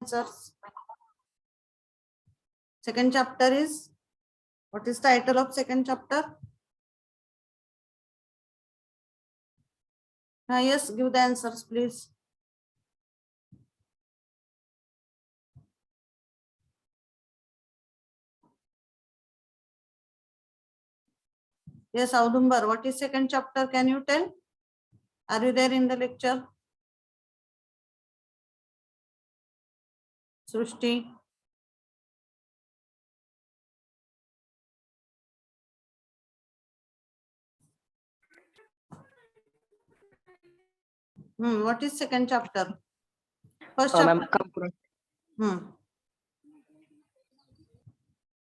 answers. Second chapter is, what is title of second chapter? Yes, give the answers, please. Yes, Audumbar, what is second chapter? Can you tell? Are you there in the lecture? Srushti? What is second chapter? First chapter.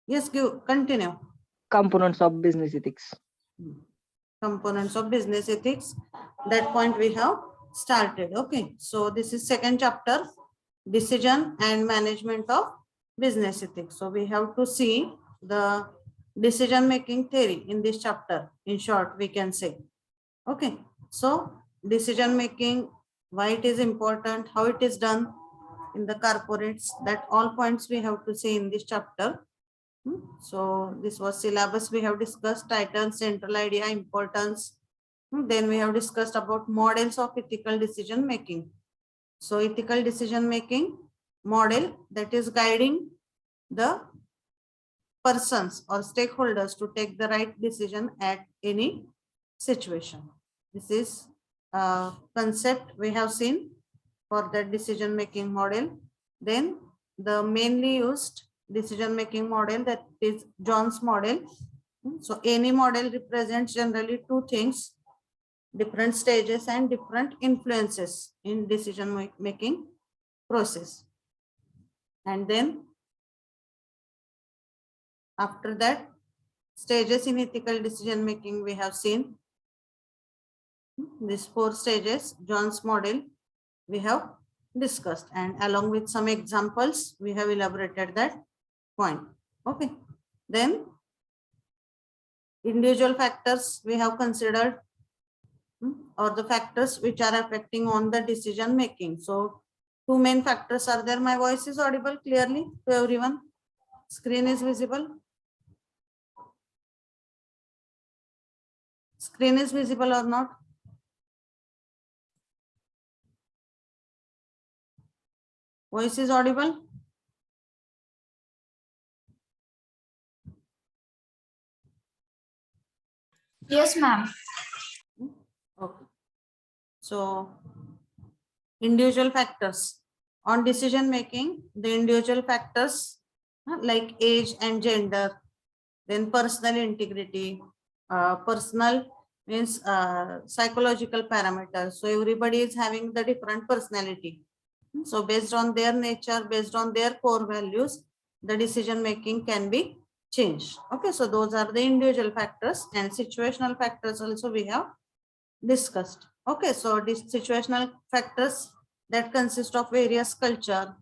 Yes, continue. Components of business ethics. Components of business ethics. That point we have started. Okay, so this is second chapter, decision and management of business ethics. So we have to see the decision making theory in this chapter. In short, we can say. Okay, so decision making, why it is important, how it is done in the corporates, that all points we have to see in this chapter. So this was syllabus we have discussed, title, central idea, importance. Then we have discussed about models of ethical decision making. So ethical decision making model that is guiding the persons or stakeholders to take the right decision at any situation. This is a concept we have seen for the decision making model. Then the mainly used decision making model, that is John's model. So any model represents generally two things, different stages and different influences in decision making process. And then after that, stages in ethical decision making we have seen. These 4 stages, John's model, we have discussed, and along with some examples we have elaborated that point. Okay, then individual factors we have considered, or the factors which are affecting on the decision making. So 2 main factors are there. My voice is audible clearly to everyone? Screen is visible? Screen is visible or not? Voice is audible? Yes, ma'am. Okay. So individual factors on decision making, the individual factors like age and gender, then personal integrity, personal means psychological parameters. So everybody is having the different personality. So based on their nature, based on their core values, the decision making can be changed. Okay, so those are the individual factors, and situational factors also we have discussed. Okay, so these situational factors that consist of various culture,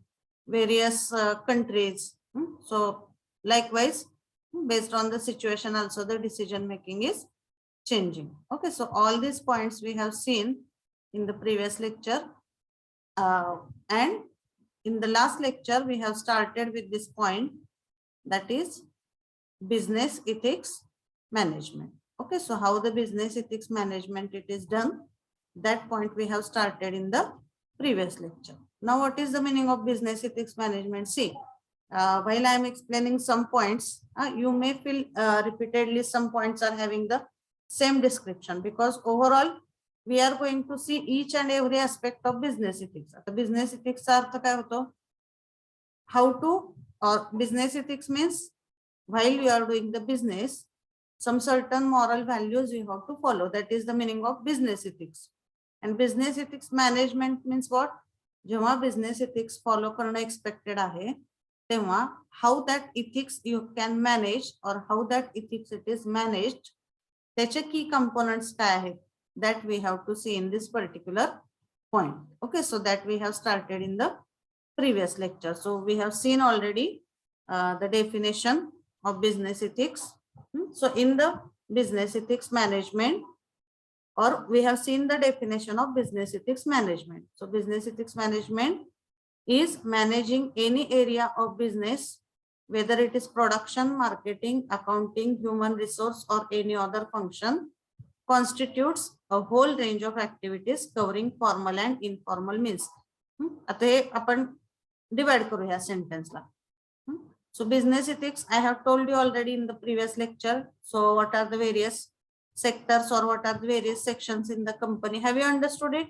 various countries. So likewise, based on the situation also the decision making is changing. Okay, so all these points we have seen in the previous lecture, and in the last lecture we have started with this point, that is business ethics management. Okay, so how the business ethics management it is done, that point we have started in the previous lecture. Now what is the meaning of business ethics management? See, while I am explaining some points, you may feel repeatedly some points are having the same description, because overall we are going to see each and every aspect of business ethics. The business ethics चा अर्थ काय होतो? How to, or business ethics means while you are doing the business, some certain moral values you have to follow. That is the meaning of business ethics. And business ethics management means what? जेव्हा business ethics follow करणं expected आहे, तेव्हा how that ethics you can manage, or how that ethics it is managed, त्याचे key components काय आहेत, that we have to see in this particular point. Okay, so that we have started in the previous lecture. So we have seen already the definition of business ethics. So in the business ethics management, or we have seen the definition of business ethics management. So business ethics management is managing any area of business, whether it is production, marketing, accounting, human resource, or any other function, constitutes a whole range of activities covering formal and informal means. आता हे आपण divide करू ह्या सेंटेन्सला. So business ethics, I have told you already in the previous lecture. So what are the various sectors or what are the various sections in the company? Have you understood it?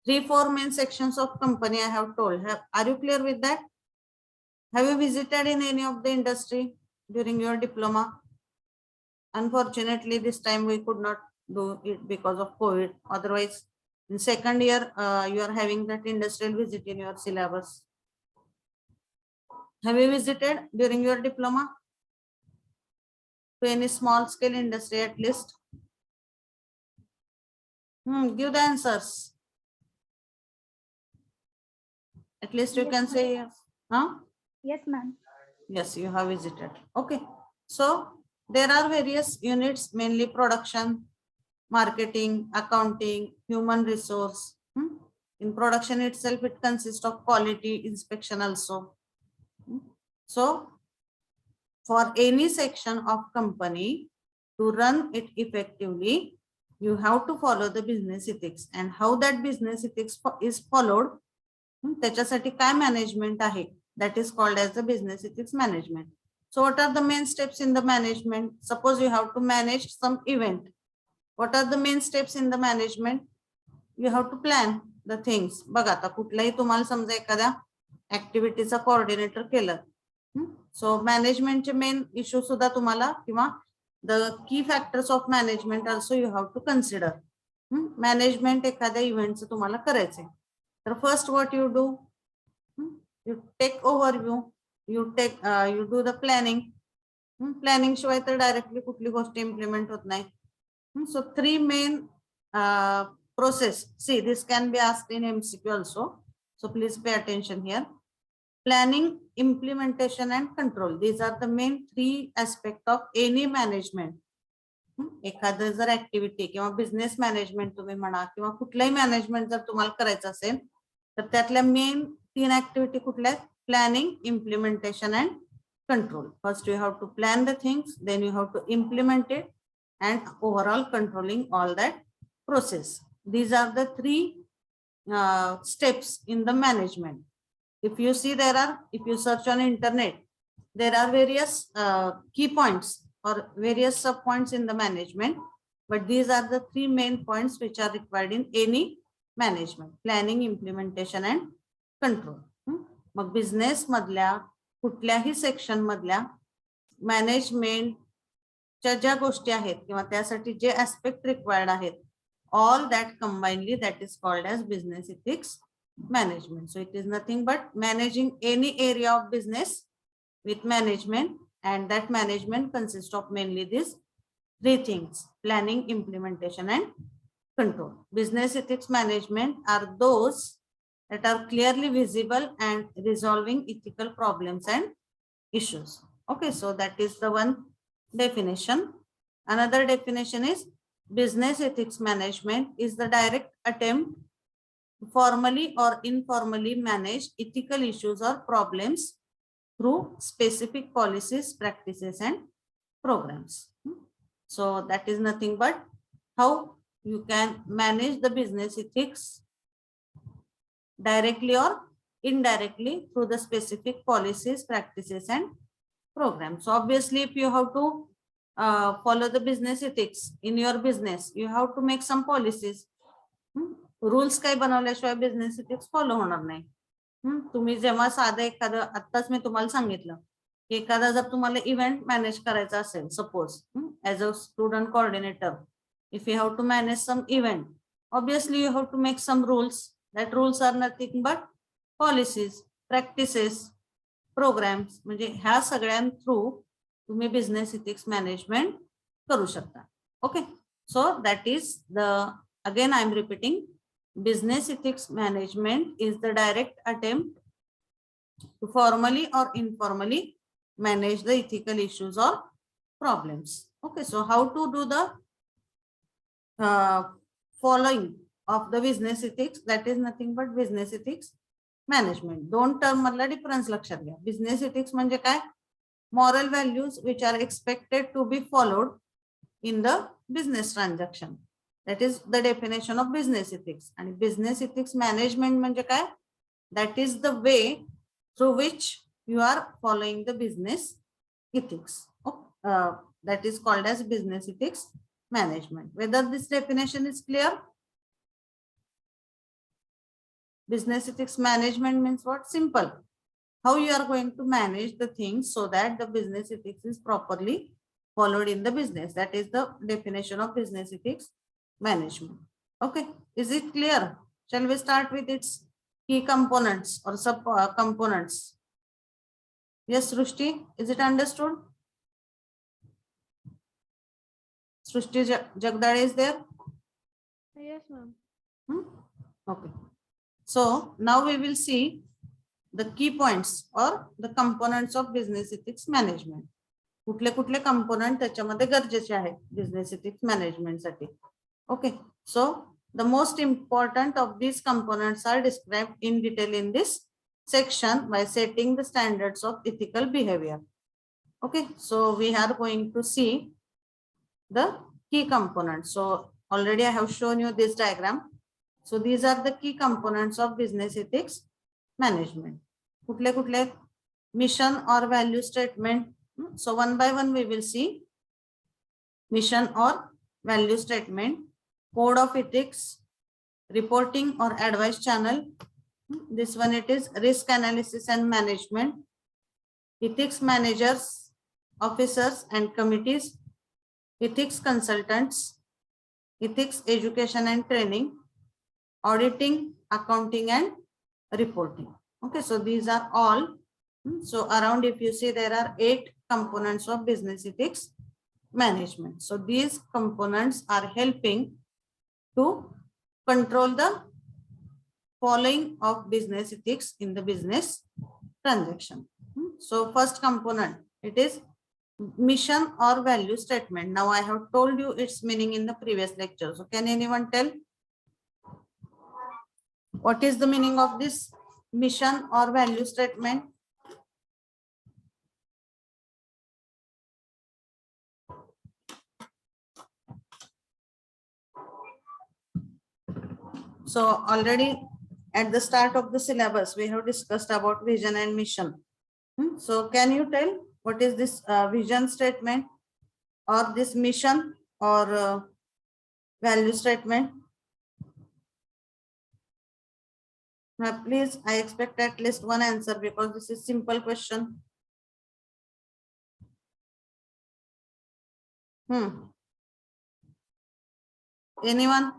3-4 main sections of company I have told. Are you clear with that? Have you visited in any of the industry during your diploma? Unfortunately, this time we could not do it because of COVID. Otherwise, in second year, you are having that industrial visit in your syllabus. Have you visited during your diploma to any small scale industry at least? Give the answers. At least you Yes, can ma'am. say yes. Huh? Yes, ma'am. Yes, you have visited. Okay. So there are various units, mainly production, marketing, accounting, human resource. In production itself, it consists of quality inspection also. So for any section of company to run it effectively, you have to follow the business ethics, and how that business ethics is followed. त्याच्यासाठी काय management आहे, that is called as the business ethics management. So what are the main steps in the management? Suppose you have to manage some event. What are the main steps in the management? You have to plan the things. बघा आता कुठलाही तुम्हाला समजा एखाद्या ऍक्टिव्हिटीचा coordinator केलं. So management चे main issue सुद्धा तुम्हाला किंवा the key factors of management also you have to consider. Management एखाद्या इव्हेंटचं तुम्हाला करायचंय. तर first what you do? You take overview. You do the planning. Planning शिवाय तर डायरेक्टली कुठली गोष्ट इम्प्लिमेंट होत नाही. So 3 main process. See, this can be asked in MCQ also. So please pay attention here. Planning, implementation, and control. These are the main 3 aspects of any management. एखादं जर activity किंवा business management तुम्ही म्हणा किंवा कुठलाही management जर तुम्हाला करायचं असेल तर त्यातल्या मेन 3 ऍक्टिव्हिटी कुठल्या आहेत? Planning, implementation and control. First you have to plan the things, then you have to implement it and overall controlling all that process. These are the 3 steps in the management. If you see if you search on internet, there are various key points or various sub points in the management, but these are the 3 main points which are required in any management: planning, implementation and control. Mug business मधल्या कुठल्याही section मधल्या management ज्या गोष्टी आहेत किंवा त्यासाठी जे aspect required आहेत, all that combinedly, that is called as business ethics management. So it is nothing but managing any area of business with management, and that management consists of mainly these 3 things: planning, implementation and control. Business ethics management are those that are clearly visible and resolving ethical problems and issues. Okay, so that is the one definition. Another definition is business ethics management is the direct attempt to formally or informally manage ethical issues or problems through specific policies, practices and programs. So that is nothing but how you can manage the business ethics directly or indirectly through the specific policies, practices and program. So obviously, if you have to follow the business ethics in your business, you have to make some policies. Rules काही बनवल्याशिवाय business ethics follow होणार नाही. तुम्ही जेव्हा साधं एखादं, आत्ताच मी तुम्हाला सांगितलं की एखादा जर तुम्हाला इव्हेंट मॅनेज करायचा असेल, suppose as a student coordinator, if you have to manage some event, obviously you have to make some rules. That rules are nothing but policies, practices, programs. म्हणजे ह्या सगळ्यां थ्रू तुम्ही बिझनेस इथिक्स मॅनेजमेंट करू शकता. Okay, so that is the, again I am repeating, business ethics management is the direct attempt to formally or informally manage the ethical issues or problems. Okay, so how to do the following of the business ethics, that is nothing but business ethics management. दोन term मधला difference लक्षात घ्या. Business ethics म्हणजे काय? moral values which are expected to be followed in the business transaction. That is the definition of business ethics. And business ethics management म्हणजे काय? That is the way through which you are following the business ethics. That is called as business ethics management. Whether this definition is clear? Business ethics management means what? Simple. How you are going to manage the things so that the business ethics is properly followed in the business. That is the definition of business ethics management. Okay, is it clear? Shall we start with its key components or sub components? Yes, Srushti, is it understood? Srushti Jagdale is there? Yes, ma'am. Okay. So now we will see the key points or the components of business ethics management. कुठले कुठले component त्याच्यामध्ये गरजेचे आहेत business ethics management साठी. Okay. So the most important of these components are described in detail in this section by setting the standards of ethical behavior. Okay. So we are going to see the key components. So already I have shown you this diagram. So these are the key components of business ethics management. कुठले कुठले? Mission or value statement. So one by one we will see mission or value statement, code of ethics, reporting or advice channel. This one it is risk analysis and management, ethics managers, officers and committees, ethics consultants, ethics education and training, auditing, accounting and reporting. Okay, so these are all. So around, if you see, there are 8 components of business ethics management. So these components are helping to control the following of business ethics in the business transaction. So first component, it is mission or value statement. Now I have told you its meaning in the previous lecture. So can anyone tell what is the meaning of this mission or value statement? So already at the start of the syllabus, we have discussed about vision and mission. So can you tell what is this vision statement or this mission or value statement? Now, please, I expect at least one answer because this is simple question. Anyone?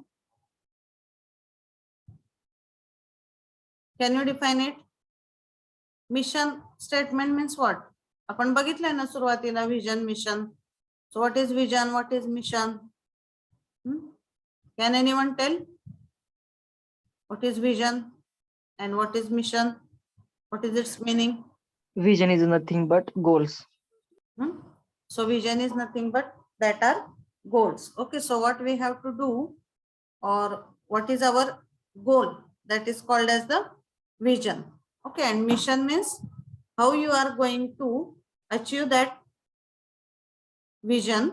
Can you define it? Mission statement means what? आपण बघितलंय ना सुरुवातीला vision, mission. So what is vision? What is mission? Can anyone tell? What is vision and what is mission? What is its meaning? Vision is nothing but goals. So vision is nothing but that are goals. Okay, so what we have to do or what is our goal? That is called as the vision. Okay, and mission means how you are going to achieve that vision.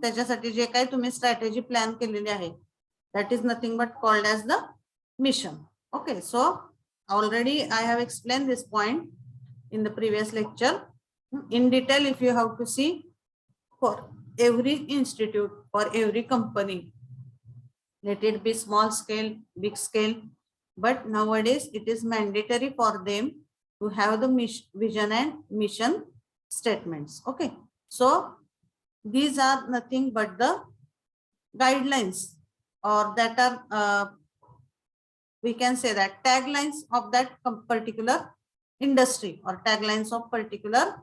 त्याच्यासाठी जे काही तुम्ही strategy plan केलेली आहे, that is nothing but called as the mission. Okay, so already I have explained this point in the previous lecture in detail. If you have to see, for every institute, for every company, let it be small scale, big scale, but nowadays it is mandatory for them to have the vision and mission statements. Okay, so these are nothing but the guidelines, or that are we can say that taglines of that particular industry or taglines of particular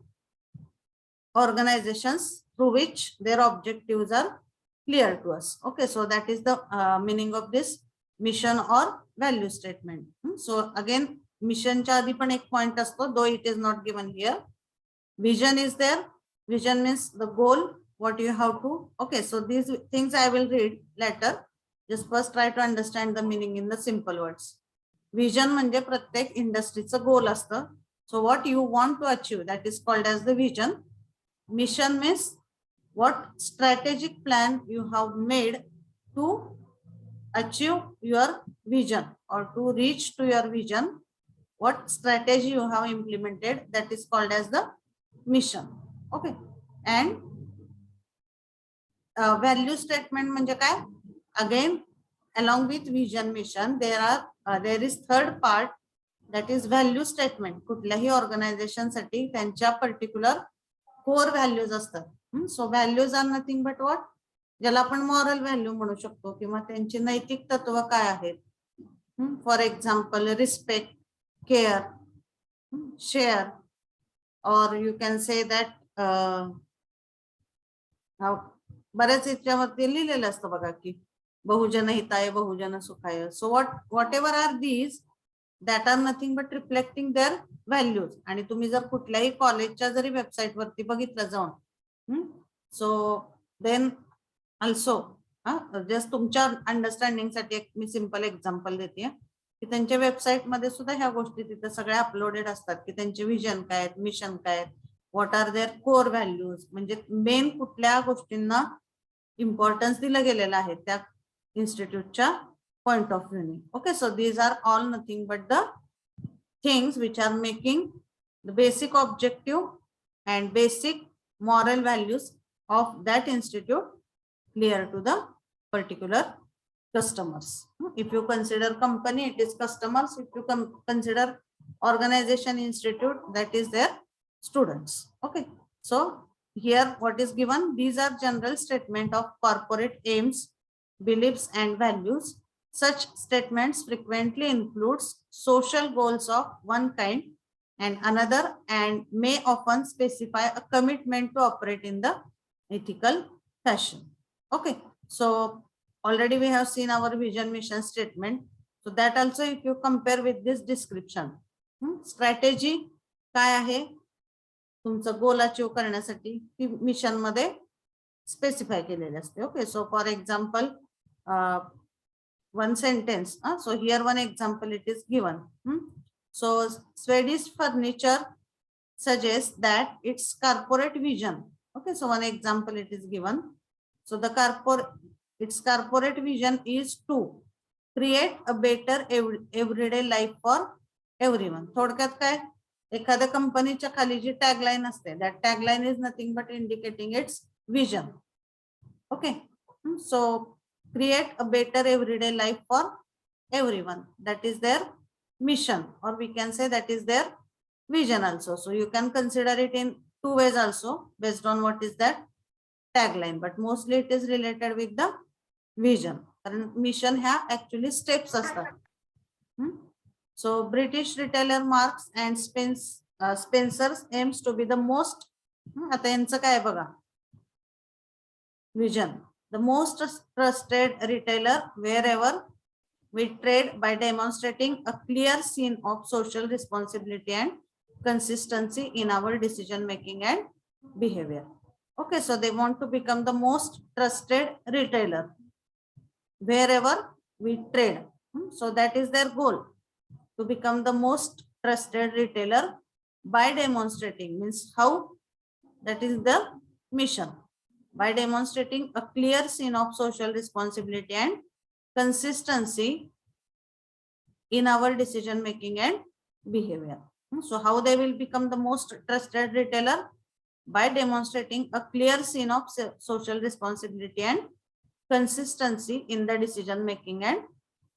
organizations through which their objectives are clear to us. Okay, so that is the meaning of this mission or value statement. So again, mission च्या आधी पण एक point असतो, though it is not given here. Vision is there. Vision means the goal, what you have to. Okay, so these things I will read later. Just first try to understand the meaning in the simple words. Vision म्हणजे प्रत्येक इंडस्ट्रीचं गोल असतं. So what you want to achieve, that is called as the vision. Mission means what strategic plan you have made to achieve your vision or to reach to your vision. What strategy you have implemented, that is called as the mission. Okay. And value statement म्हणजे काय? Again, along with vision mission, there is third part, that is value statement. कुठल्याही organisation साठी त्यांच्या particular core values असतात. So values are nothing but what, ज्याला आपण moral value म्हणू शकतो, किंवा त्यांची नैतिक तत्व काय आहेत. For example respect, care, share, और यू कॅन से दॅट बऱ्याच याच्यावरती लिहिलेलं असतं बघा की बहुजन हिताय बहुजन सुखाय. So whatever are these, that are nothing but reflecting their values. आणि तुम्ही जर कुठल्याही कॉलेजच्या जरी वेबसाईट वरती बघितलं जाऊन, सो देन ऑल्सो जस्ट तुमच्या अंडरस्टँडिंग साठी एक मी सिंपल एक्झाम्पल देते की त्यांच्या वेबसाईट मध्ये सुद्धा ह्या गोष्टी तिथे सगळ्या अपलोडेड असतात की त्यांचे विजन काय आहेत, मिशन काय आहेत, what are there core values, म्हणजे मेन कुठल्या गोष्टींना इम्पॉर्टन्स दिलं गेलेलं आहे त्या इन्स्टिट्यूटच्या पॉइंट ऑफ व्ह्यूने. Okay, so these are all nothing but the things which are making the basic objective and basic moral values of that institute clear to the particular customers. If you consider company, it is customers. If you consider organization, institute, that is their students. Okay, so here what is given, these are general statement of corporate aims, beliefs and values. Such statements frequently includes social goals of one kind and another, and may often specify a commitment to operate in the ethical fashion. Okay, so already we have seen our vision mission statement. So that also if you compare with this description, strategy काय आहे तुमचं goal achieve करण्यासाठी ती mission मध्ये specify केलेले असते. Okay, so for example one sentence, so here one example it is given. So Swedish Furniture suggests that its corporate vision. Okay, so one example it is given. So its corporate vision is to create a better everyday life for everyone. थोडक्यात काय, एखाद्या कंपनीच्या खाली जी tagline असते, that tagline is nothing but indicating its vision. Okay, so create a better everyday life for everyone, that is their mission, or we can say that is their vision also. So you can consider it in two ways also based on what is that tagline, but mostly it is related with the vision. And mission ह्या actually steps असतात. So British retailer Marks and Spencer's aims to be the most, आता यांचं काय बघा, vision, the most trusted retailer wherever we trade by demonstrating a clear scene of social responsibility and consistency in our decision making and behavior. Okay, so they want to become the most trusted retailer wherever we trade. So that is their goal, to become the most trusted retailer by demonstrating, means how, that is the mission, by demonstrating a clear scene of social responsibility and consistency in our decision making and behavior. So how they will become the most trusted retailer? By demonstrating a clear scene of social responsibility and consistency in the decision making and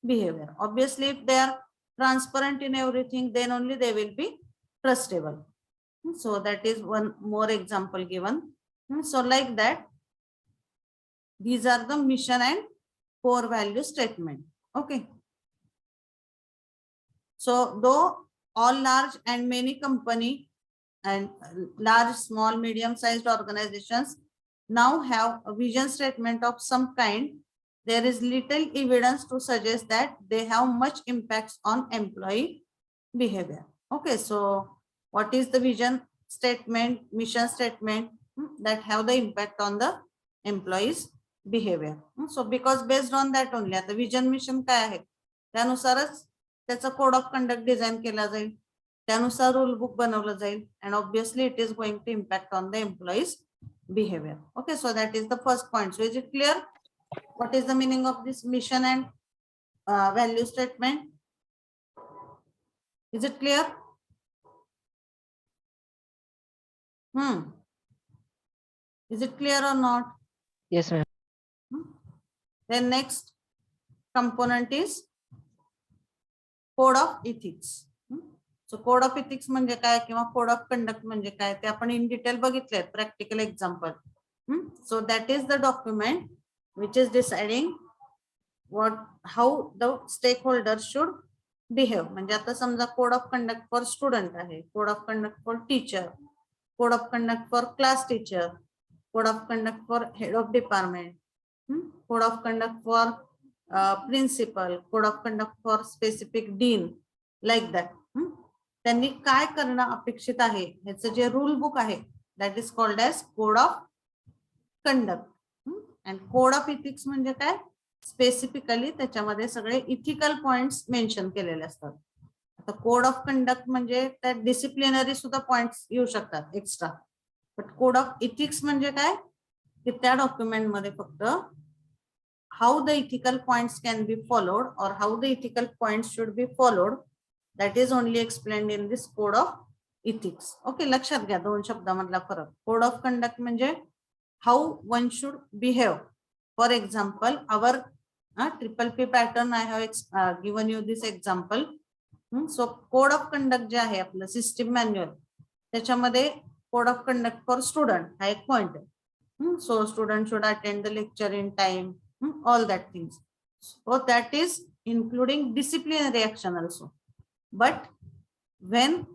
behavior. Obviously, if they are transparent in everything, then only they will be trustable. So that is one more example given. So like that, these are the mission and core value statement. Okay, so though all large and many company and large, small, medium sized organizations now have a vision statement of some kind, there is little evidence to suggest that they have much impacts on employee behavior. Okay, so what is the vision statement, mission statement that have the impact on the employees behaviour. So because based on that only, आता vision mission काय आहे त्यानुसारच त्याचा code of conduct design केला जाईल, त्यानुसार rule book बनवलं जाईल, and obviously it is going to impact on the employees behavior. Okay, so that is the first point. So is it clear what is the meaning of this mission and value statement? Is it clear? Is it clear or not? Yes, ma'am. Then next component is code of ethics. So code of ethics म्हणजे काय किंवा code of conduct म्हणजे काय ते आपण in detail बघितले, practical example. So that is the document which is deciding how the stakeholders should behave. म्हणजे आता समजा code of conduct for student आहे, code of conduct for teacher, code of conduct for class teacher, code of conduct for head of department, code of conduct for principal, code of conduct for specific dean, like that. त्यांनी काय करणं अपेक्षित आहे ह्याचं जे rule book आहे that is called as code of conduct. And code of ethics म्हणजे काय, स्पेसिफिकली त्याच्यामध्ये सगळे इथिकल पॉइंट्स मेन्शन केलेले असतात. आता कोड ऑफ कंडक्ट म्हणजे त्यात डिसिप्लिनरी सुद्धा पॉइंट्स येऊ शकतात extra, but code of ethics म्हणजे काय की त्या डॉक्युमेंट मध्ये फक्त how the ethical points can be followed और how the ethical points should be followed, that is only explained in this code of ethics. Okay, लक्षात घ्या दोन शब्दामधला फरक. Code of conduct म्हणजे how one should behave. For example, our triple P pattern, I have given you this example. So code of conduct जे आहे आपलं system manual त्याच्यामध्ये code of conduct for student हा एक पॉइंट आहे. So student should attend the lecture in time, all that things. So that is including disciplinary action also. But when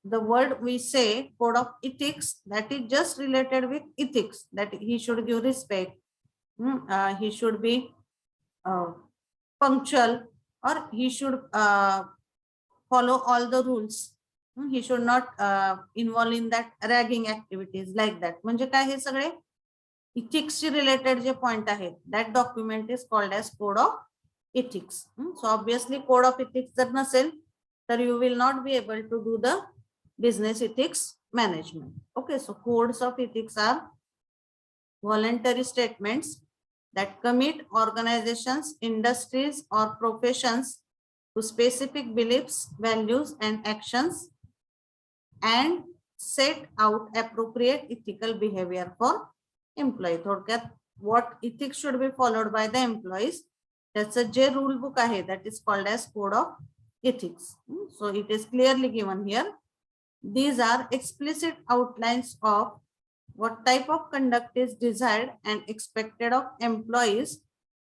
the word we say code of ethics, that is just related with ethics, that he should give respect, he should be punctual, or he should follow all the rules. He should not involve in that ragging activities, like that. म्हणजे काय हे सगळे ethics related जे point आहेत, that document is called as code of ethics. So obviously code of ethics जर नसेल तर you will not be able to do the business ethics management. Okay, so codes of ethics are voluntary statements that commit organizations, industries, or professions to specific beliefs, values, and actions, and set out appropriate ethical behavior for employee. थोडक्यात what ethics should be followed by the employees, त्याचं जे rule book आहे that is called as code of ethics. So it is clearly given here. These are explicit outlines of what type of conduct is desired and expected of employees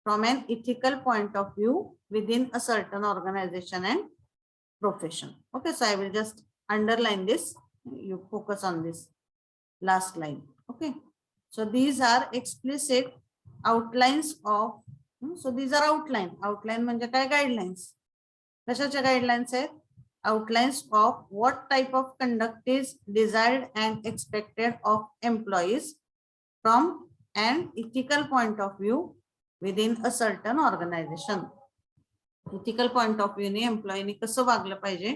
from an ethical point of view within a certain organization and profession. Okay, so I will just underline this. You focus on this last line. Okay, so these are explicit outlines of, so these are outline म्हणजे काय guidelines. कशाच्या guidelines आहेत, outlines of what type of conduct is desired and expected of employees from an ethical point of view within a certain organization. Ethical point of view ने एम्प्लॉईनी कसं वागलं पाहिजे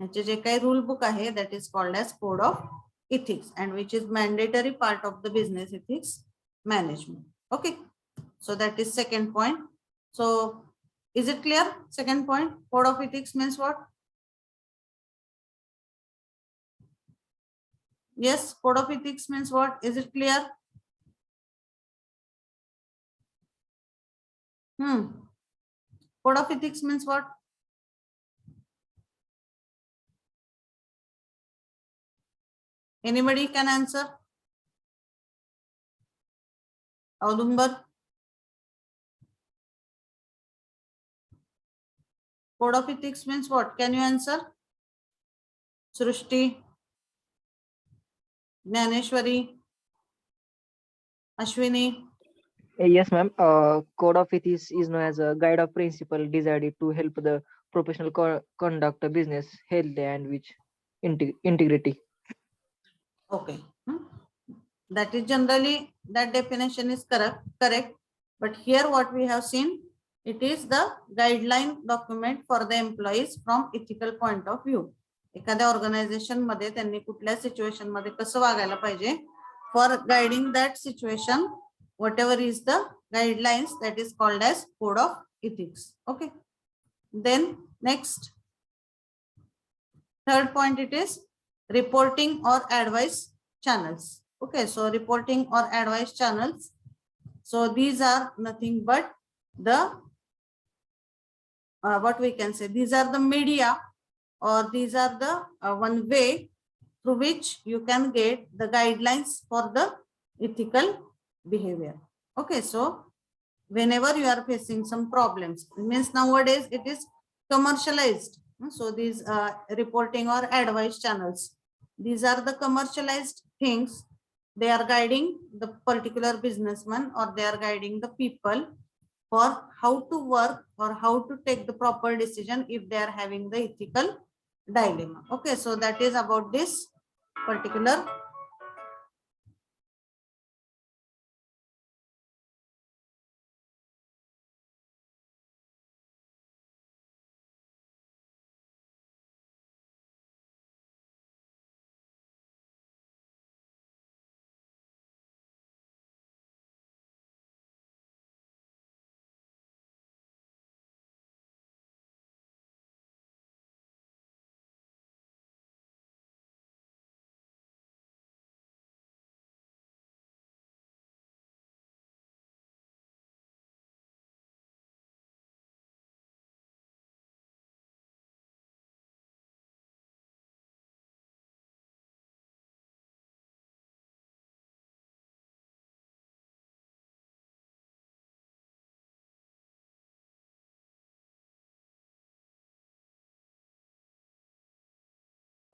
याचे जे काही रूल बुक आहे that is called as code of ethics, and which is mandatory part of the business ethics management. Okay, so that is second point. So is it clear? Second point, code of ethics means what? Yes, code of ethics means what? Is it clear? Code of ethics means what? Anybody can answer? Audumbar? Code of ethics means what? Can you answer? Srushti? Jnaneshwari? Ashwini? Yes, ma'am. Code of ethics is known as a guide of principle designed to help the professional conduct a business healthy and with integrity. Okay. That is generally, that definition is correct. But here what we have seen, it is the guideline document for the employees from ethical point of view. एखाद्या organisation मध्ये त्यांनी कुठल्या situation मध्ये कसं वागायला पाहिजे, for guiding that situation, whatever is the guidelines, that is called as code of ethics. Okay, then next, third point, it is reporting or advice channels. Okay, so reporting or advice channels, so these are nothing but the what we can say, these are the media, or these are the one way through which you can get the guidelines for the ethical behavior. Okay, so whenever you are facing some problems, it means nowadays it is commercialized. So these reporting or advice channels, these are the commercialized things. They are guiding the particular businessman, or they are guiding the people for how to work or how to take the proper decision if they are having the ethical dilemma. Okay, so that is about this particular.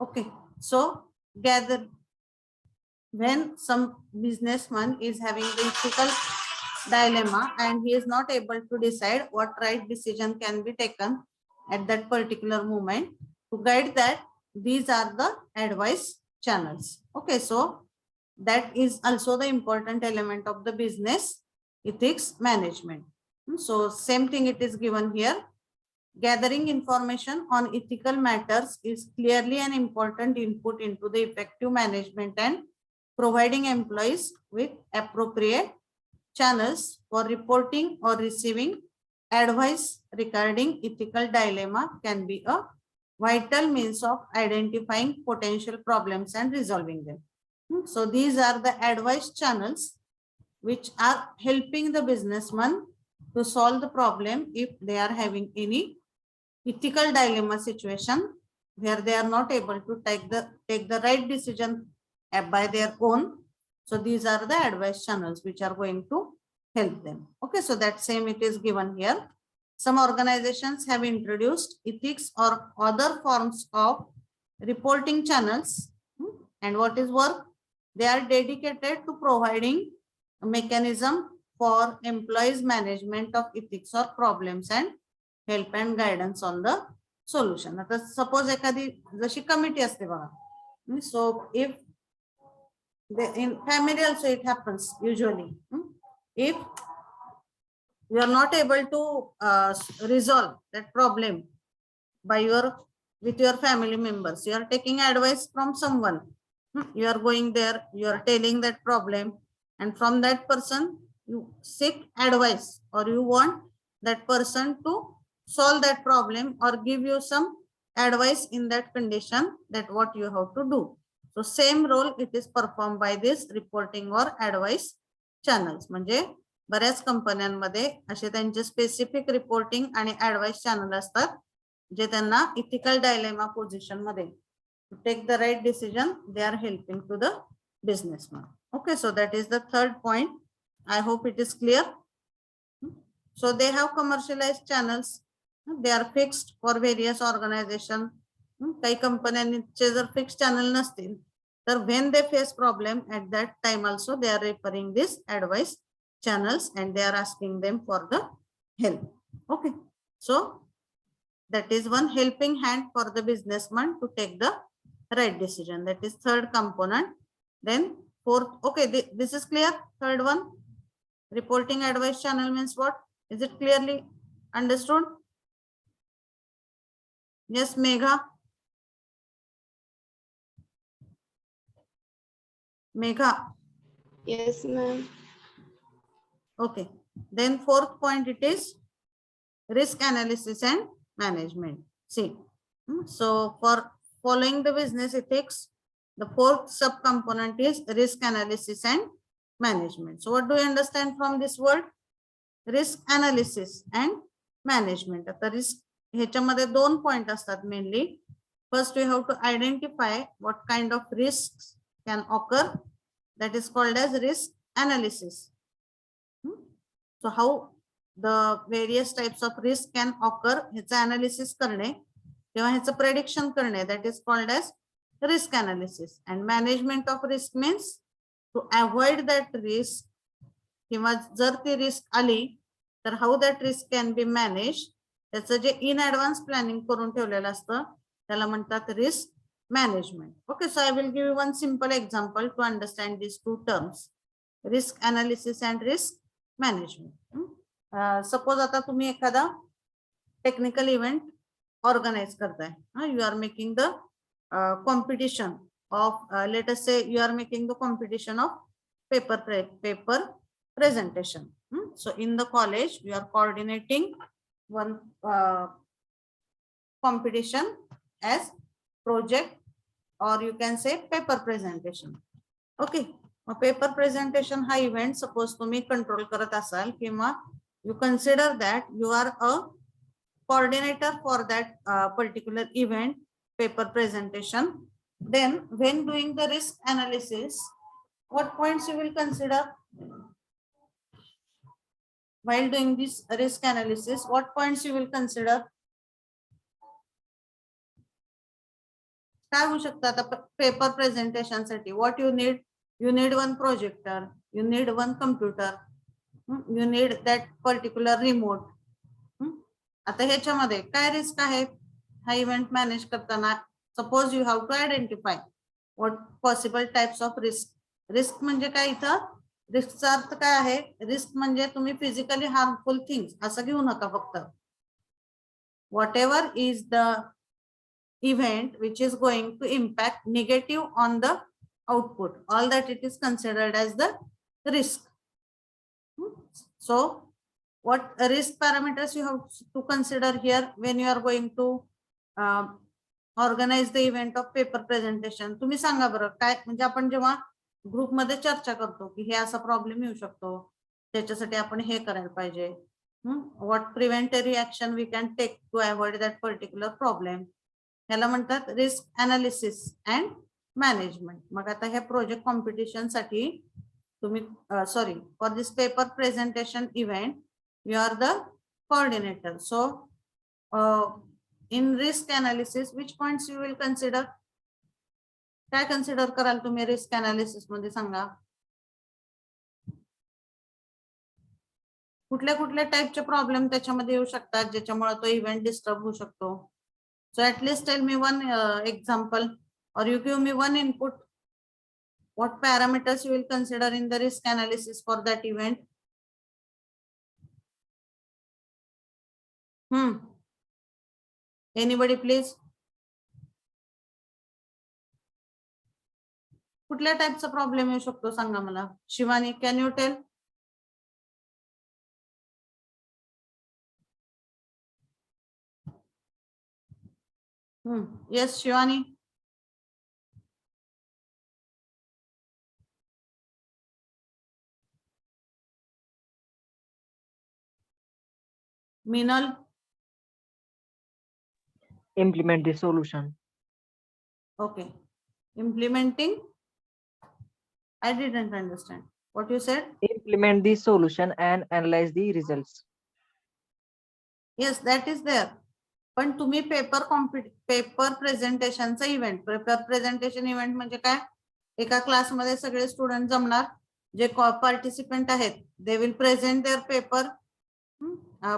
Okay, so gather, when some businessman is having the ethical dilemma and he is not able to decide what right decision can be taken at that particular moment, to guide that, these are the advice channels. Okay, so that is also the important element of the business ethics management. So same thing it is given here. Gathering information on ethical matters is clearly an important input into the effective management, and providing employees with appropriate channels for reporting or receiving advice regarding ethical dilemma can be a vital means of identifying potential problems and resolving them. So these are the advice channels which are helping the businessman to solve the problem if they are having any ethical dilemma situation where they are not able to take the right decision by their own. So these are the advice channels which are going to help them. Okay, so that same it is given here. Some organizations have introduced ethics or other forms of reporting channels. And what is work? They are dedicated to providing a mechanism for employees management of ethics or problems and help and guidance on the solution. Now, suppose ekadi jashi committee aste baba. So if in family also it happens usually. If you are not able to resolve that problem by with your family members, you are taking advice from someone. You are going there, you are telling that problem, and from that person you seek advice, or you want that person to solve that problem or give you some advice in that condition, that what you have to do. So same role it is performed by this reporting or advice channels. म्हणजे बऱ्याच कंपन्यांमध्ये असे त्यांचे specific reporting आणि advice channel असतात, जे त्यांना ethical dilemma position मध्ये to take the right decision, they are helping to the businessman. Okay, so that is the third point. I hope it is clear. So they have commercialized channels. They are fixed for various organization. काही कंपन्यांचे जर fix channel नसतील तर when they face problem, at that time also they are referring this advice channels and they are asking them for the help. Okay, so that is one helping hand for the businessman to take the right decision. That is third component. Then fourth, okay, this is clear. Third one, Reporting advice channel means what? Is it clearly understood? Yes, Megha. Megha. Yes, ma'am. Okay. Then fourth point, it is risk analysis and management. See, so for following the business ethics, the fourth subcomponent is risk analysis and management. So what do you understand from this word? Risk analysis and management. आता risk ह्याच्यामध्ये दोन point असतात mainly. First, we have to identify what kind of risks can occur. That is called as risk analysis. So how the various types of risk can occur, ह्याचं analysis करणे किंवा ह्याचं prediction करणे, that is called as risk analysis. And management of risk means to avoid that risk किंवा जर ती risk आली तर हाऊ that risk can be manage, त्याचं जे इन ऍडव्हान्स प्लॅनिंग करून ठेवलेलं असतं त्याला म्हणतात risk management. Okay, so I will give you one simple example to understand this two terms, risk analysis and risk management. Suppose आता तुम्ही एखादा टेक्निकल इव्हेंट ऑर्गनाइज करताय, you are making the competition of let us say you are making the competition of paper presentation. So in the college we are coordinating one competition as project, or you can say paper presentation. Okay, paper presentation हा event suppose तुम्ही control करत असाल किंवा you consider that you are a coordinator for that particular event, paper presentation. Then when doing the risk analysis, what points you will consider? While doing this risk analysis, what points you will consider? काय होऊ शकतात आता paper presentation साठी? what you need one projector, you need one computer, you need that particular remote. आता ह्याच्यामध्ये काय risk आहे हा इव्हेंट मॅनेज करताना? Suppose you have to identify what possible types of risk म्हणजे काय? इथं रिस्कचा अर्थ काय आहे? रिस्क म्हणजे तुम्ही फिजिकली हार्मफुल थिंग्स असं घेऊ नका फक्त. Whatever is the event which is going to impact negative on the output, all that it is considered as the risk. So what risk parameters you have to consider here when you are going to organize the event of paper presentation? तुम्ही सांगा बरं काय, म्हणजे आपण जेव्हा ग्रुपमध्ये चर्चा करतो की हे असा प्रॉब्लेम येऊ शकतो, त्याच्यासाठी आपण हे करायला पाहिजे, what preventive action we can take to avoid that particular problem, ह्याला म्हणतात रिस्क अनालिसिस अँड मॅनेजमेंट. मग आता ह्या प्रोजेक्ट कॉम्पिटिशन साठी तुम्ही sorry for this paper presentation event you are the coordinator. So in risk analysis which points you will consider? काय consider कराल तुम्ही रिस्क अनालिसिस मध्ये? सांगा कुठल्या कुठल्या टाइपचे प्रॉब्लेम त्याच्यामध्ये येऊ शकतात ज्याच्यामुळे तो इव्हेंट डिस्टर्ब होऊ शकतो? So at least tell me one example or you give me one input. What parameters you will consider in the risk analysis for that event? Anybody please? कुठल्या टाइपचा प्रॉब्लेम येऊ शकतो सांगा मला. Shivani, can you tell? Yes Shivani. Minal? Implement the solution. Okay. Implementing? I didn't understand. What you said? Implement the solution and analyze the results. Yes, that is there. पण तुम्ही paper प्रेझेंटेशनचा event, paper presentation event म्हणजे काय? एका क्लासमध्ये सगळे student जमणार, जे पार्टिसिपेंट आहेत they will present their paper,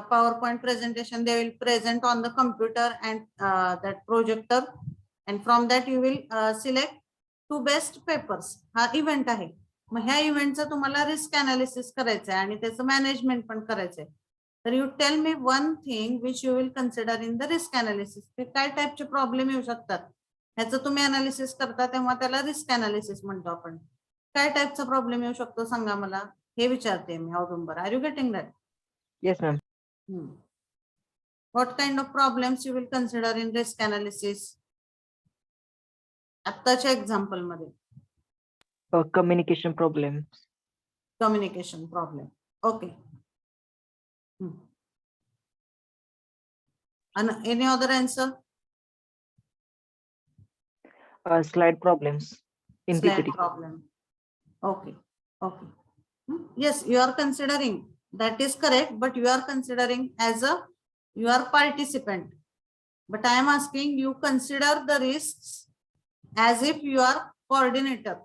PowerPoint presentation they will present on the computer and that projector, and from that you will select two best papers. हा event आहे. मग ह्या इव्हेंटचं तुम्हाला रिस्क अनालिसिस करायचं आहे आणि त्याचं मॅनेजमेंट पण करायचंय. तर you tell me one thing which you will consider in the risk analysis. ते काय टाईपचे प्रॉब्लेम येऊ शकतात ह्याचं तुम्ही अनालिसिस करता तेव्हा त्याला रिस्क अनालिसिस म्हणतो आपण. काय टाईपचा प्रॉब्लेम येऊ शकतो सांगा मला, हे विचारते मी Audumbar. Are you getting that? Yes, ma'am. What kind of problems you will consider in risk analysis? आत्ताच्या एक्झाम्पल मध्ये Communication problems. Communication problem. Okay. And any other answer? Slide problems in Slide PPT. problem. Okay. Okay. Yes, you are considering. That is correct, but you are considering as a you are participant. But I am asking you consider the risks as if you are coordinator.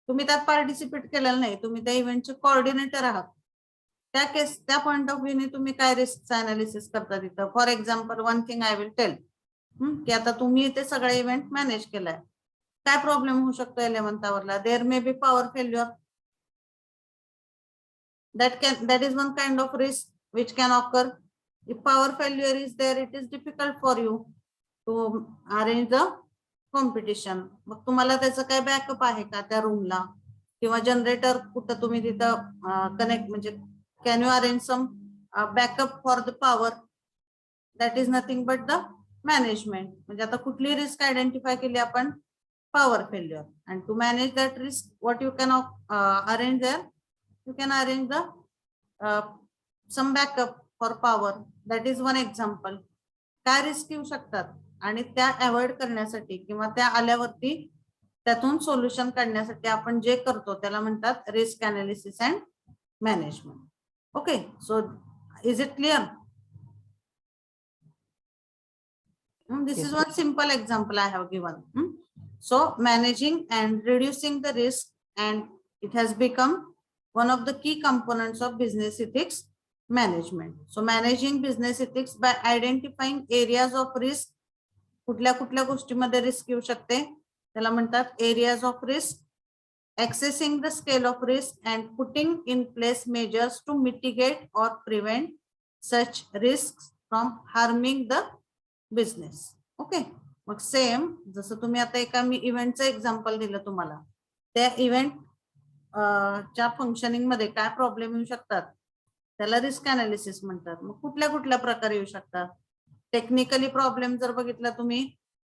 तुम्ही त्यात participate केलेलं नाही, तुम्ही त्या इव्हेंटचे coordinator आहात. त्या point of व्ह्यूने तुम्ही काय रिस्क अनालिसिस करता तिथं. For example one thing I will tell की आता तुम्ही ते सगळे इव्हेंट मॅनेज केलाय. काय प्रॉब्लेम होऊ शकतो 11th आवरला? There may be power failure. that is one kind of risk which can occur. If power failure is there, it is difficult for you to arrange the competition. मग तुम्हाला त्याचं काय backup आहे का त्या रूमला, किंवा जनरेटर कुठं तुम्ही तिथं कनेक्ट, म्हणजे can you arrange some backup for the power. That is nothing but the management. म्हणजे आता कुठली रिस्क आयडेंटिफाय केली आपण? Power failure. And to manage that risk what you can arrange there, you can arrange the some backup for power. That is one example. काय risk येऊ शकतात आणि त्या अवॉइड करण्यासाठी किंवा त्या आल्यावरती त्यातून सोल्युशन काढण्यासाठी आपण जे करतो त्याला म्हणतात risk analysis and management. Okay, so is it clear? This Yes, is ma'am. one simple example I have given. So managing and reducing the risk, and it has become one of the key components of business ethics management. So managing business ethics by identifying areas of risk. कुठल्या कुठल्या गोष्टीमध्ये risk येऊ शकते त्याला म्हणतात areas of risk. Accessing the scale of risk and putting in place measures to mitigate or prevent such risks from harming the business. Okay, mug same जसं तुम्ही आता एका मी इव्हेंटचं एक्झाम्पल दिलं तुम्हाला, त्या इव्हेंट च्या फंक्शनिंग मध्ये काय प्रॉब्लेम येऊ शकतात त्याला रिस्क अनालिसिस म्हणतात. मग कुठल्या कुठल्या प्रकारे येऊ शकतात? टेक्निकली प्रॉब्लेम जर बघितला तुम्ही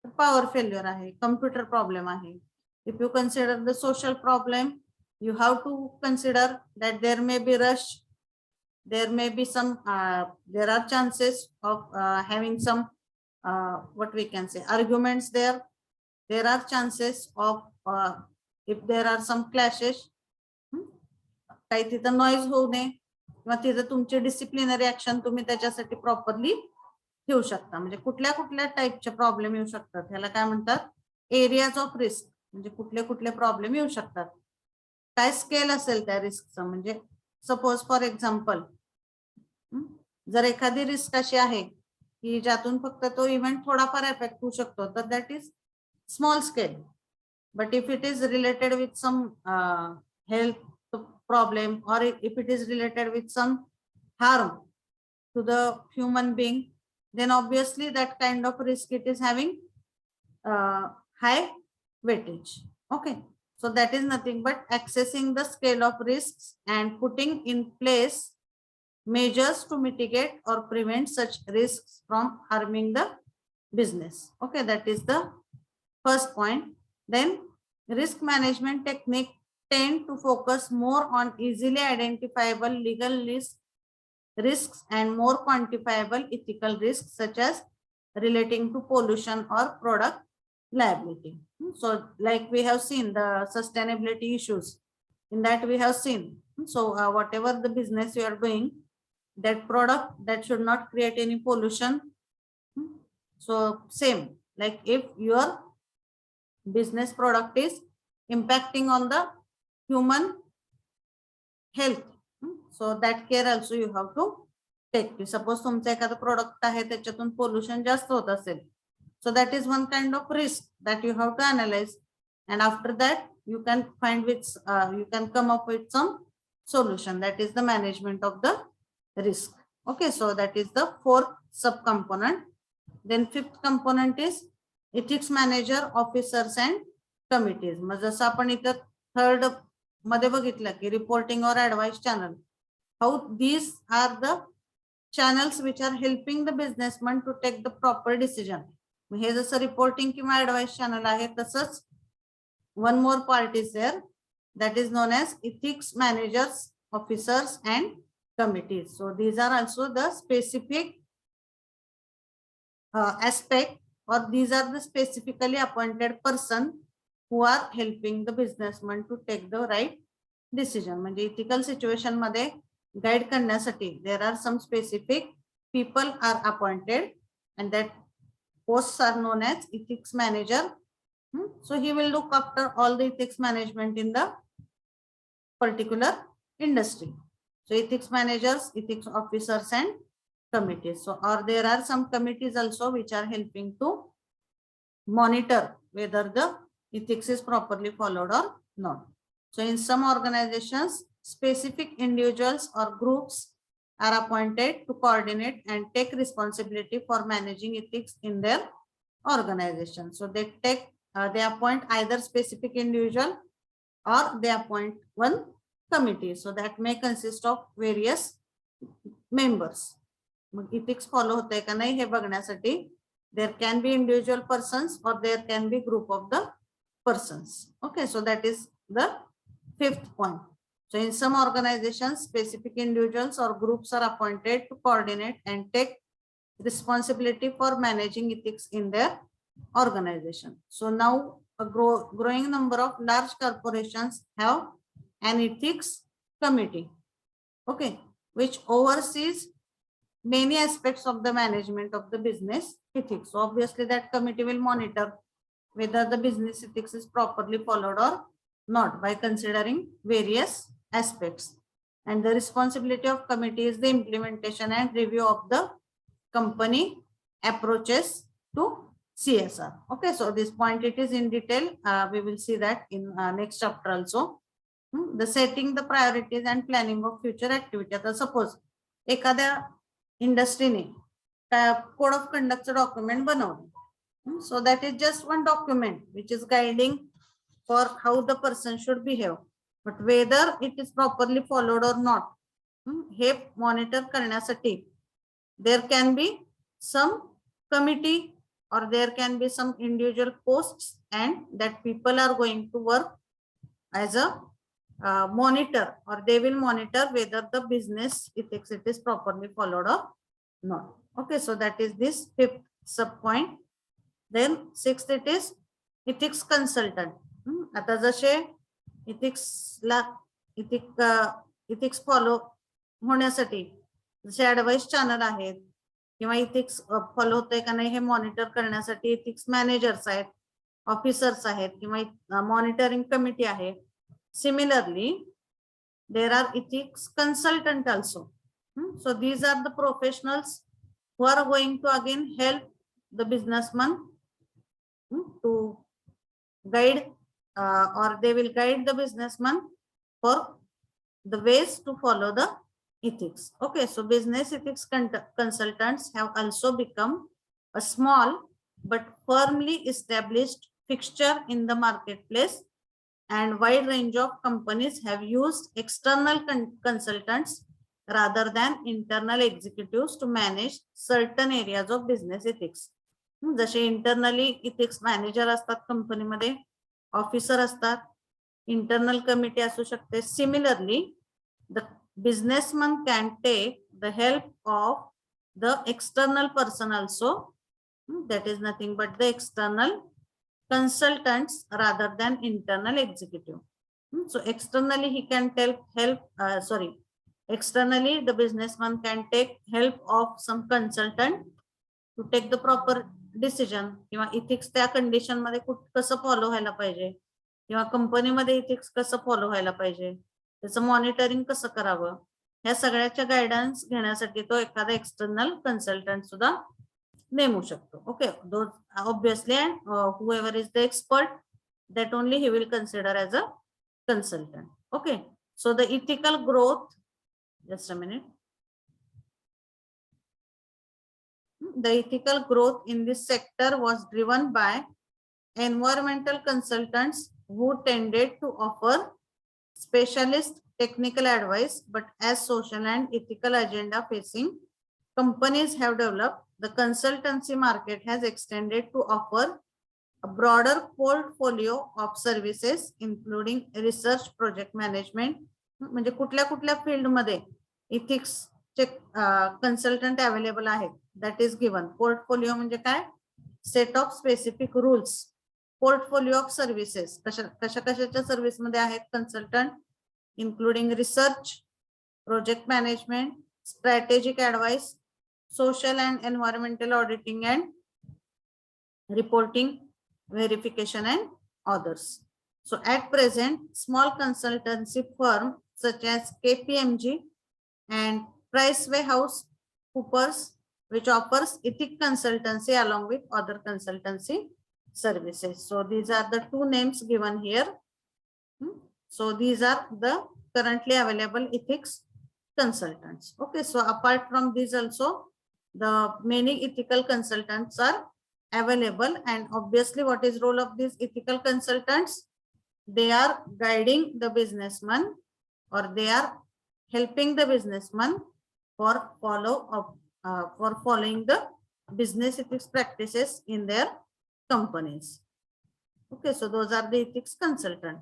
तर पॉवर फेल्युअर आहे, कम्प्युटर प्रॉब्लेम आहे. If you consider the social problem, you have to consider that there may be rush, there may be some, there are chances of having some what we can say arguments there. There are chances of if there are some clashes, काही तिथं noise होऊ नये किंवा तिथं तुमची disciplinary action तुम्ही त्याच्यासाठी properly घेऊ शकता. म्हणजे कुठल्या कुठल्या टाईपचे प्रॉब्लेम येऊ शकतात ह्याला काय म्हणतात? Areas of risk. म्हणजे कुठले कुठले प्रॉब्लेम येऊ शकतात, काय स्केल असेल त्या रिस्कचं. म्हणजे सपोज फॉर एक्झाम्पल जर एखादी रिस्क अशी आहे की ज्यातून फक्त तो इव्हेंट थोडाफार एफेक्ट होऊ शकतो, तर that is small scale. But if it is related with some health problem or if it is related with some harm to the human being, then obviously that kind of risk it is having high weightage. Okay, so that is nothing but accessing the scale of risks and putting in place measures to mitigate or prevent such risks from harming the business. Okay, that is the first point. Then risk management technique tend to focus more on easily identifiable legal risks and more quantifiable ethical risks such as relating to pollution or product liability. So like we have seen the sustainability issues, in that we have seen, so whatever the business you are doing, that product that should not create any pollution. So same, like if your business product is impacting on the human health, so that care also you have to take. Suppose तुमचं एखादं product आहे त्याच्यातून pollution जास्त होत असेल, so that is one kind of risk that you have to analyze. and after that you can find with you can come up with some solution. That is the management of the risk. Okay, so that is the fourth subcomponent. Then fifth component is ethics manager, officers and committees. मग जसं आपण इथं third मध्ये बघितलं की reporting और advice channel, how these are the channels which are helping the businessman to take the proper decision. हे जसं reporting किंवा advice channel आहे, तसंच one more part is there, that is known as ethics managers, officers and committees. So these are also the specific aspect, or these are the specifically appointed person who are helping the businessman to take the right decision. म्हणजे ethical situation मध्ये guide करण्यासाठी there are some specific people are appointed, and that posts are known as ethics manager. So he will look after all the ethics management in the particular industry. So ethics managers, ethics officers and committees. So or there are some committees also which are helping to monitor whether the ethics is properly followed or not. So in some organizations, specific individuals or groups are appointed to coordinate and take responsibility for managing ethics in their organization. So they appoint either specific individual or they appoint one committee. So that may consist of various members. Ethics follow होते का नाही हे बघण्यासाठी there can be individual persons or there can be group of the persons. Okay, so that is the fifth point. So in some organizations, specific individuals or groups are appointed to coordinate and take responsibility for managing ethics in their organization. So now a growing number of large corporations have an ethics committee, okay, which oversees many aspects of the management of the business ethics. So obviously that committee will monitor whether the business ethics is properly followed or not by considering various aspects. And the responsibility of committee is the implementation and review of the company approaches to CSR. Okay, so this point it is in detail. We will see that in next chapter also. The setting the priorities and planning of future activity. आता suppose एखाद्या इंडस्ट्रीने code of कंडक्टचं document बनवलं. So that is just one document which is guiding for how the person should behave. But whether it is properly followed or not, हे monitor करण्यासाठी there can be some committee or there can be some individual posts, and that people are going to work as a monitor, or they will monitor whether the business ethics it is properly followed or not. Okay, so that is this fifth sub point. Then sixth it is ethics consultant. आता जसे ethics follow होण्यासाठी जसे advice channel आहेत किंवा ethics follow होतंय का नाही हे monitor करण्यासाठी इथिक्स मॅनेजर्स आहेत, ऑफिसर्स आहेत किंवा मॉनिटरिंग कमिटी आहे. Similarly, there are ethics consultant also. So these are the professionals who are going to again help the businessman to guide or they will guide the businessman for the ways to follow the ethics. Okay, so business ethics consultants have also become a small but firmly established fixture in the marketplace, and wide range of companies have used external consultants rather than internal executives to manage certain areas of business ethics. जसे internally ethics manager असतात कंपनीमध्ये, officer असतात, internal committee असू शकते. Similarly, the businessman can take the help of the external person also, that is nothing but the external consultants rather than internal executive. So externally he can externally the businessman can take help of some consultant to take the proper decision किंवा ethics त्या condition मध्ये कसं follow व्हायला पाहिजे किंवा कंपनीमध्ये ethics कसं follow व्हायला पाहिजे, त्याचं मॉनिटरिंग कसं करावं, ह्या सगळ्याच्या गायडन्स घेण्यासाठी तो एखादा एक्सटर्नल कन्सल्टंट सुद्धा नेमू शकतो. Okay, those obviously and whoever is the expert, that only he will consider as a consultant. Okay, so the ethical growth, just a minute. The ethical growth in this sector was driven by environmental consultants who tended to offer specialist technical advice, but as social and ethical agenda facing companies have developed, the consultancy market has extended to offer a broader portfolio of services, including research, project management. म्हणजे कुठल्या कुठल्या field मध्ये ethics चे consultant available आहेत, that is given. Portfolio म्हणजे काय? Set of specific rules. Portfolio of services, कशाच्या service मध्ये आहेत consultant? including research, project management, strategic advice, social and environmental auditing and reporting, verification and others. So at present, small consultancy firm such as KPMG and PricewaterhouseCoopers, which offers ethic consultancy along with other consultancy services. So these are the two names given here. So these are the currently available ethics consultants. Okay, so apart from these also, the many ethical consultants are available, and obviously what is role of these ethical consultants? They are guiding the businessman, or they are helping the businessman for following the business ethics practices in their companies. Okay, so those are the ethics consultant.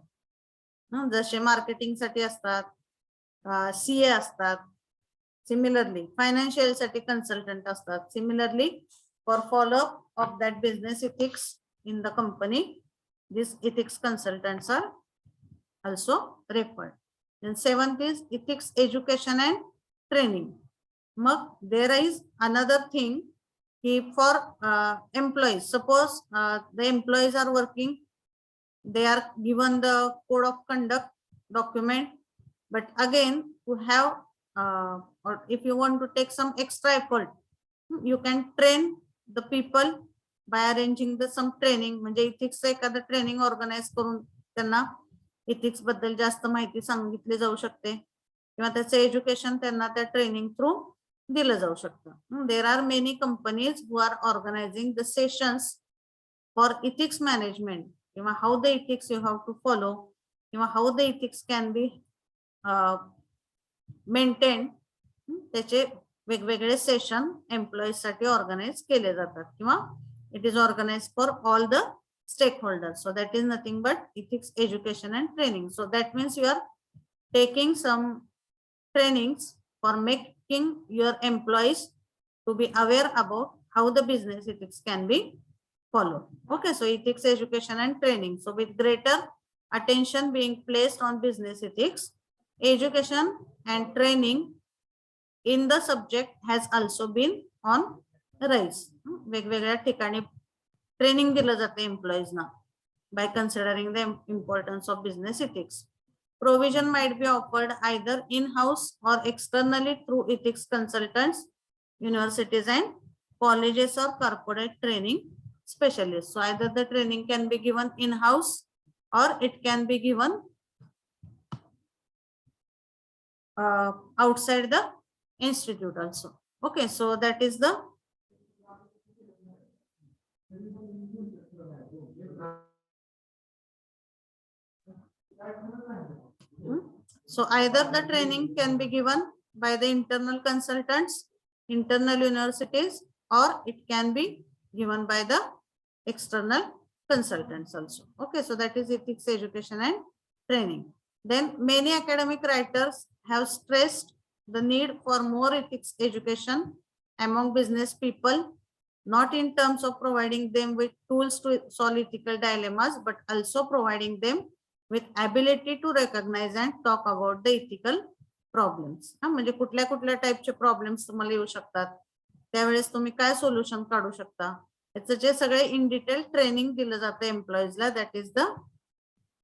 जसे marketing साठी असतात, CA असतात, similarly financial साठी consultant असतात, similarly for follow up of that business ethics in the company, this ethics consultants are also referred. Then seventh is ethics education and training. There is another thing, for employees, suppose the employees are working, they are given the code of conduct document, but again to have or if you want to take some extra effort, you can train the people by arranging some training. म्हणजे ethics एखादं training organise करून त्यांना ethics बद्दल जास्त माहिती सांगितली जाऊ शकते, किंवा त्याचं एज्युकेशन त्यांना त्या ट्रेनिंग थ्रू दिलं जाऊ शकतं. There are many companies who are organising the sessions for ethics management, किंवा how the ethics you have to follow, किंवा how the ethics can be maintain. त्याचे वेगवेगळे सेशन एम्प्लॉईज साठी ऑर्गनाइज केले जातात, किंवा it is organise for all the stakeholders. So that is nothing but ethics education and training. So that means you are taking some trainings for making your employees to be aware about how the business ethics can be followed. Okay, so ethics education and training. So with greater attention being placed on business ethics, education and training in the subject has also been on rise. वेगवेगळ्या ठिकाणी training दिलं जाते employees ना by considering the importance of business ethics. Provision might be offered either in-house or externally through ethics consultants, universities and colleges or corporate training specialists. So either the training can be given in-house or it can be given outside the institute also. Okay, so that is the so either the training can be given by the internal consultants, internal universities, or it can be given by the external consultants also. Okay, so that is ethics education and training. Then many academic writers have stressed the need for more ethics education among business people, not in terms of providing them with tools to solve ethical dilemmas, but also providing them with ability to recognize and talk about the ethical problems. म्हणजे कुठल्या कुठल्या टाइपचे problems तुम्हाला येऊ शकतात, त्यावेळेस तुम्ही काय solution काढू शकता, याचं जे सगळे इन डिटेल ट्रेनिंग दिलं जातं एम्प्लॉईजला. That is the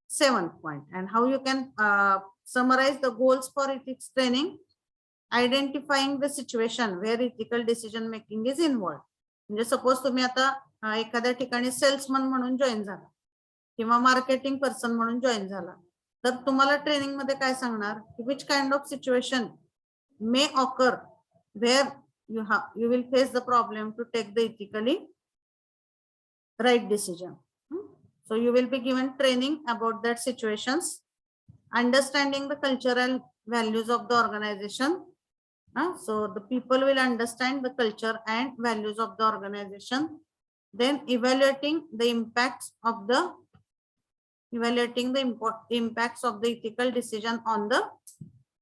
7th point. And how you can summarize the goals for ethics training: identifying the situation where ethical decision making is involved. म्हणजे सपोज तुम्ही आता एखाद्या ठिकाणी सेल्समन म्हणून जॉईन झाला, किंवा मार्केटिंग पर्सन म्हणून जॉईन झाला, तर तुम्हाला ट्रेनिंग मध्ये काय सांगणार, which kind of situation may occur where you will face the problem to take the ethically right decision. So you will be given training about that situations, understanding the cultural values of the organization. So the people will understand the culture and values of the organization. Then evaluating the impacts of the ethical decision on the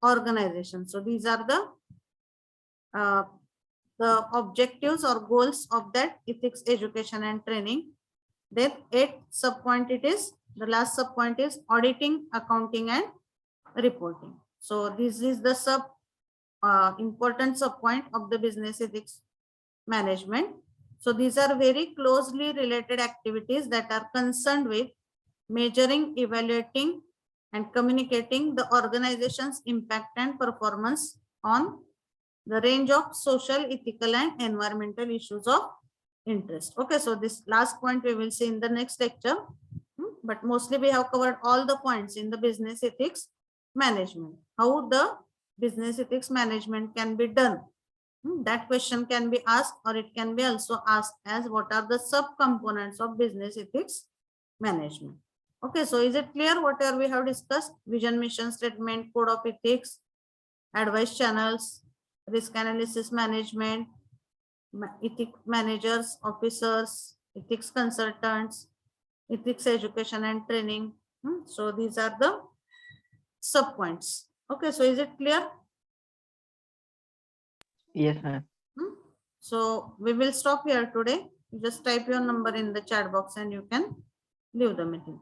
organization. So these are the objectives or goals of that ethics education and training. Then 8th sub point it is, the last sub point is auditing, accounting and reporting. So this is the important sub point of the business ethics management. So these are very closely related activities that are concerned with measuring, evaluating and communicating the organization's impact and performance on the range of social, ethical and environmental issues of interest. Okay, so this last point we will see in the next lecture, but mostly we have covered all the points in the business ethics management. How the business ethics management can be done, that question can be asked, or it can be also asked as what are the subcomponents of business ethics management. Okay, so is it clear whatever we have discussed? Vision, mission statement, code of ethics, advice channels, risk analysis management, ethics managers, officers, ethics consultants, ethics education and training. So these are the sub points. Okay, so is it clear? Yes, ma'am. So we will stop here today. You just type your number in the chat box and you can leave the meeting.